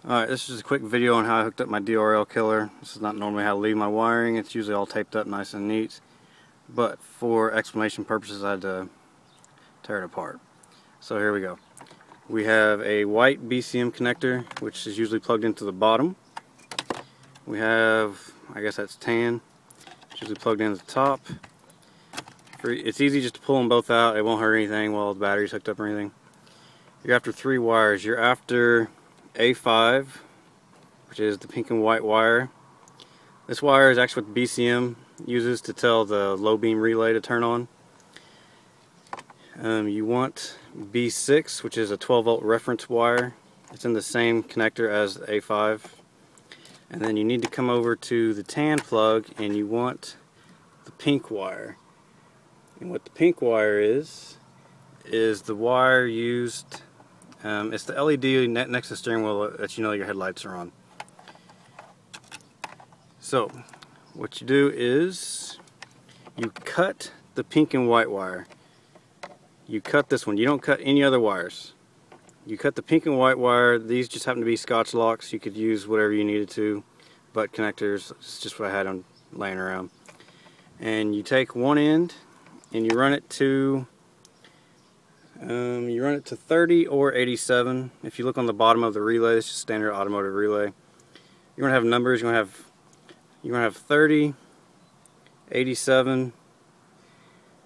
Alright, this is just a quick video on how I hooked up my DRL Killer. This is not normally how I leave my wiring. It's usually all taped up nice and neat. But for explanation purposes, I had to tear it apart. So here we go. We have a white BCM connector, which is usually plugged into the bottom. We have, I guess that's tan, it's usually plugged in at the top. It's easy just to pull them both out. It won't hurt anything while the battery's hooked up or anything. You're after three wires. You're after A5, which is the pink and white wire. This wire is actually what the BCM uses to tell the low beam relay to turn on. You want B6, which is a 12 volt reference wire. It's in the same connector as the A5. And then you need to come over to the tan plug and you want the pink wire. And what the pink wire is the wire used, it's the LED next to the steering wheel that lets you know your headlights are on. So what you do is you cut the pink and white wire. You cut this one. You don't cut any other wires. You cut the pink and white wire. These just happen to be Scotch locks. You could use whatever you needed to. Butt connectors, it's just what I had on laying around. And you take one end and you run it to 30 or 87. If you look on the bottom of the relay, it's just standard automotive relay. You're gonna have numbers. You're gonna have 30, 87,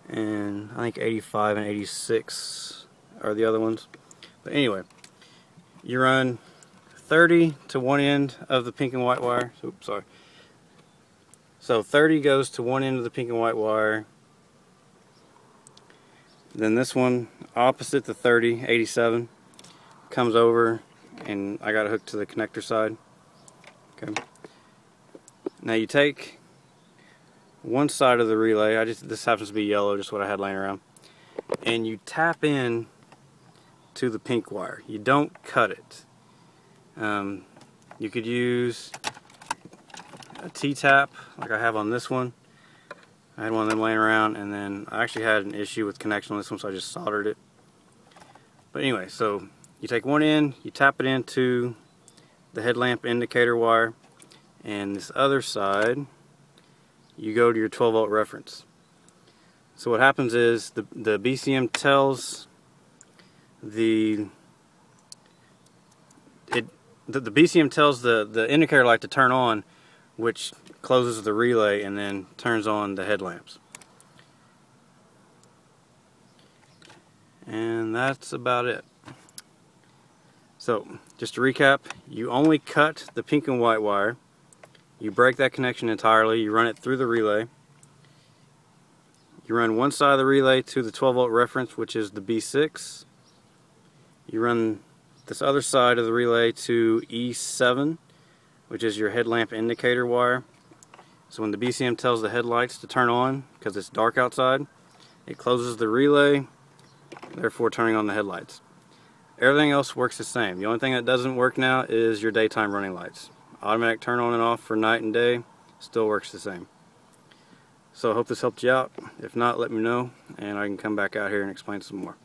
and I think 85 and 86 are the other ones. But anyway, you run 30 to one end of the pink and white wire. Oops, sorry. So 30 goes to one end of the pink and white wire. Then this one, opposite the 30, 87, comes over, and I got it hooked to the connector side. Okay. Now you take one side of the relay. This happens to be yellow, just what I had laying around, and you tap in to the pink wire. You don't cut it. You could use a T-tap like I have on this one. I had one of them laying around, and then I actually had an issue with connection on this one, so I just soldered it. But anyway, so you take one end, you tap it into the headlamp indicator wire, and this other side you go to your 12 volt reference. So what happens is the BCM tells the BCM tells the indicator light to turn on, which closes the relay and then turns on the headlamps. And that's about it. So just to recap, you only cut the pink and white wire. You break that connection entirely. You run it through the relay. You run one side of the relay to the 12 volt reference, which is the B6. You run this other side of the relay to E7, which is your headlamp indicator wire. So when the BCM tells the headlights to turn on, because it's dark outside, it closes the relay, therefore turning on the headlights. Everything else works the same. The only thing that doesn't work now is your daytime running lights. Automatic turn on and off for night and day still works the same. So I hope this helped you out. If not, let me know and I can come back out here and explain some more.